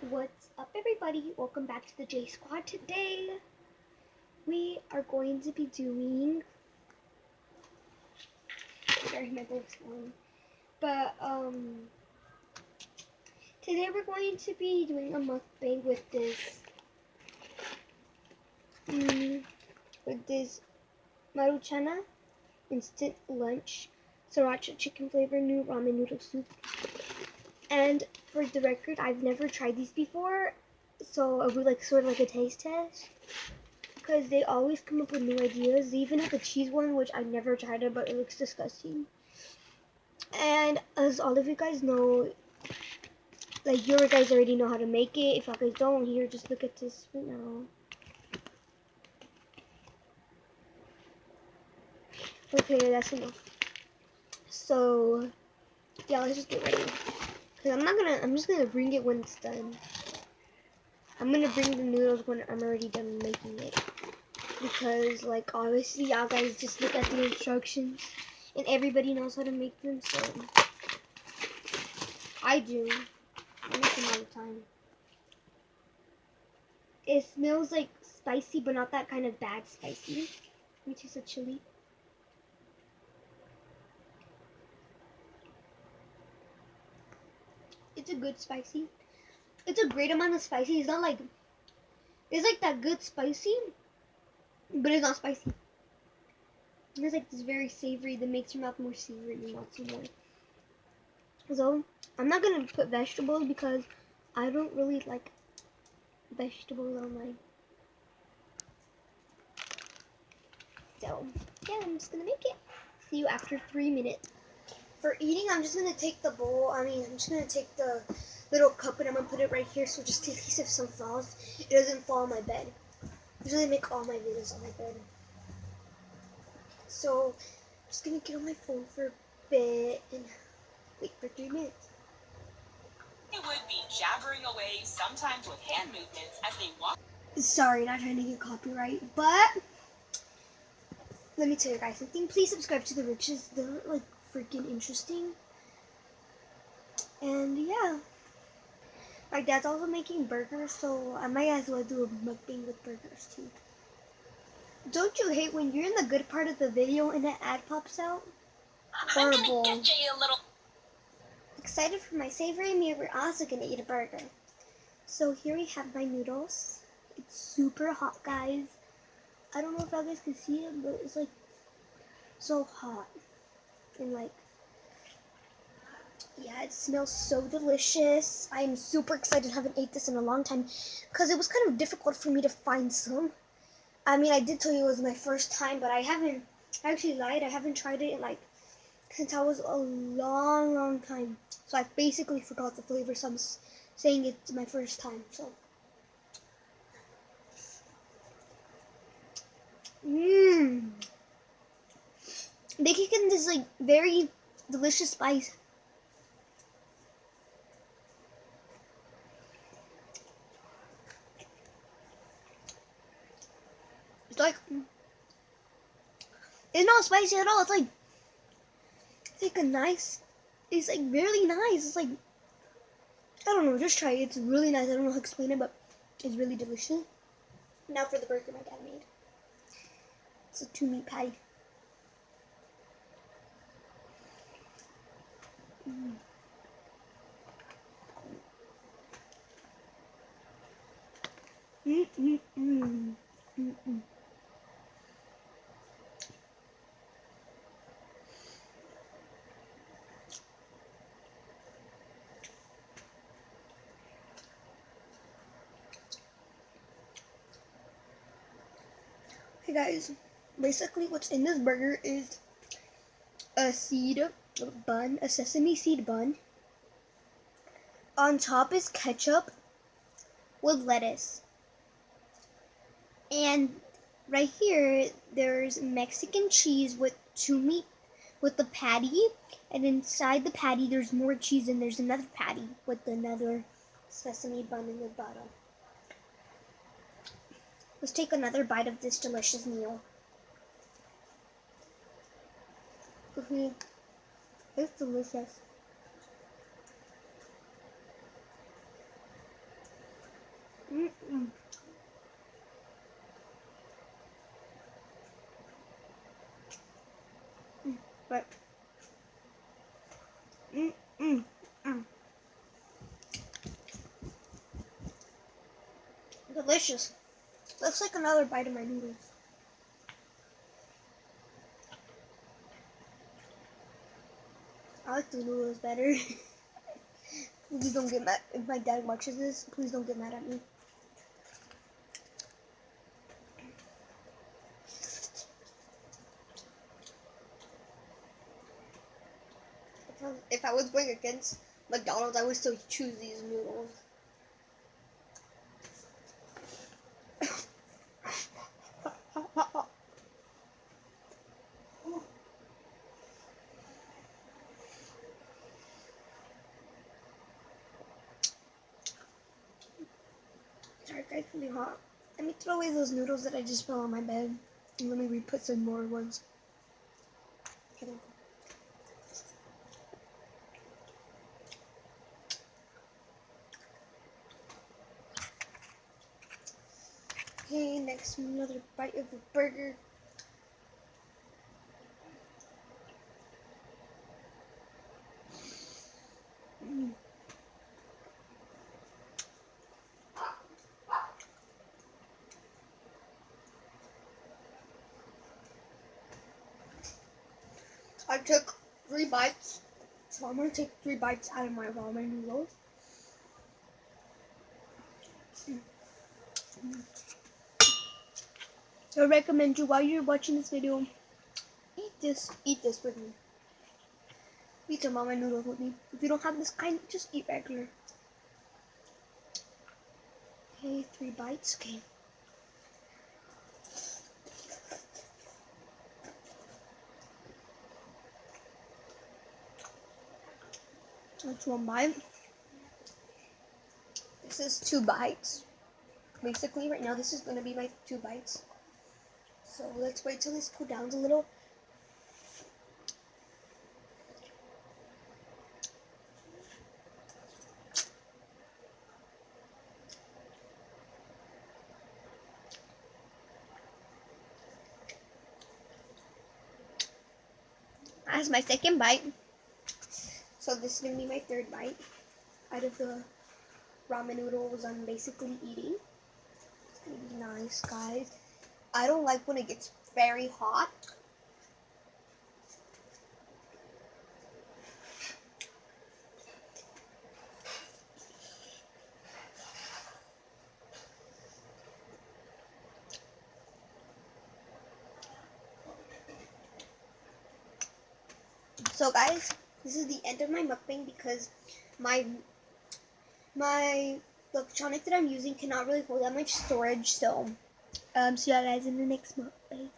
What's up, everybody? Welcome back to the J Squad. Today we are going to be doing. Sorry, my voice going. But today we're going to be doing a mukbang with this maruchana instant lunch sriracha chicken flavor new ramen noodle soup. And for the record, I've never tried these before, so I would like sort of like a taste test. Because they always come up with new ideas. They even have a cheese one, which I've never tried it, but it looks disgusting. And as all of you guys know, like you guys already know how to make it. If you guys don't, here, just look at this right now. Okay, that's enough. So, yeah, let's just get ready. Cause I'm just gonna bring it when it's done. I'm gonna bring the noodles when I'm already done making it. Because, like, obviously, y'all guys just look at the instructions. And everybody knows how to make them, so I do. I make them all the time. It smells like spicy, but not that kind of bad spicy. Let me taste the chili. It's a good spicy. It's a great amount of spicy. It's not like, it's like that good spicy, but it's not spicy. It's like this very savory that makes your mouth more savory and you want some more. So, I'm not gonna put vegetables because I don't really like vegetables on mine. So, yeah, I'm just gonna make it. See you after 3 minutes. For eating, I'm just gonna take the bowl. I'm just gonna take the little cup and I'm gonna put it right here. So just in case if some falls, it doesn't fall on my bed. I usually make all my videos on my bed. So, I'm just gonna get on my phone for a bit and wait for 3 minutes. They would be jabbering away, sometimes with hand movements as they walk. Sorry, not trying to get copyright, but let me tell you guys something. Please subscribe to the Riches. They're like freaking interesting. And yeah, my dad's also making burgers, so I might as well do a mukbang with burgers too. Don't you hate when you're in the good part of the video and an ad pops out? Horrible. I'm gonna get you a little. Excited for my savory meal, we're also gonna eat a burger. So here we have my noodles. It's super hot, guys. I don't know if you guys can see it, but it's like so hot. And like, yeah, it smells so delicious. I'm super excited. I haven't ate this in a long time because it was kind of difficult for me to find some. I mean, I did tell you it was my first time, but I actually lied. I haven't tried it in like, since I was a long time. So I basically forgot the flavor, so I'm saying it's my first time, so. They kick in this like very delicious spice. It's like, it's not spicy at all. It's like a nice, it's like really nice. It's like, I don't know, just try it. It's really nice. I don't know how to explain it, but it's really delicious. Now for the burger my dad made. It's a 2-meat patty. Hey guys, basically what's in this burger is a bun, a sesame seed bun. On top is ketchup with lettuce. And right here, there's Mexican cheese with with the patty. And inside the patty, there's more cheese and there's another patty with another sesame bun in the bottom. Let's take another bite of this delicious meal. It's delicious. Mm-mm. But mm-mm. Delicious. That's like another bite of my noodles. I like the noodles better. Please don't get mad. If my dad watches this, please don't get mad at me. If I was going against McDonald's, I would still choose these noodles. Sorry guys, it's really hot. Let me throw away those noodles that I just spilled on my bed. And let me re-put some more ones. Okay, next another bite of the burger. I took 3 bites, so I'm gonna take 3 bites out of my ramen noodles. So I recommend you, while you're watching this video, eat this with me. Eat some ramen noodles with me. If you don't have this kind, just eat regular. Okay, 3 bites. Okay. That's 1 bite. This is 2 bites. Basically, right now, this is gonna be my 2 bites. So let's wait till this cools down a little. That's my 2nd bite. So this is gonna be my 3rd bite out of the ramen noodles I'm basically eating. It's gonna be nice, guys. I don't like when it gets very hot. So guys, this is the end of my mukbang because my electronic that I'm using cannot really hold that much storage. So see you guys in the next mukbang.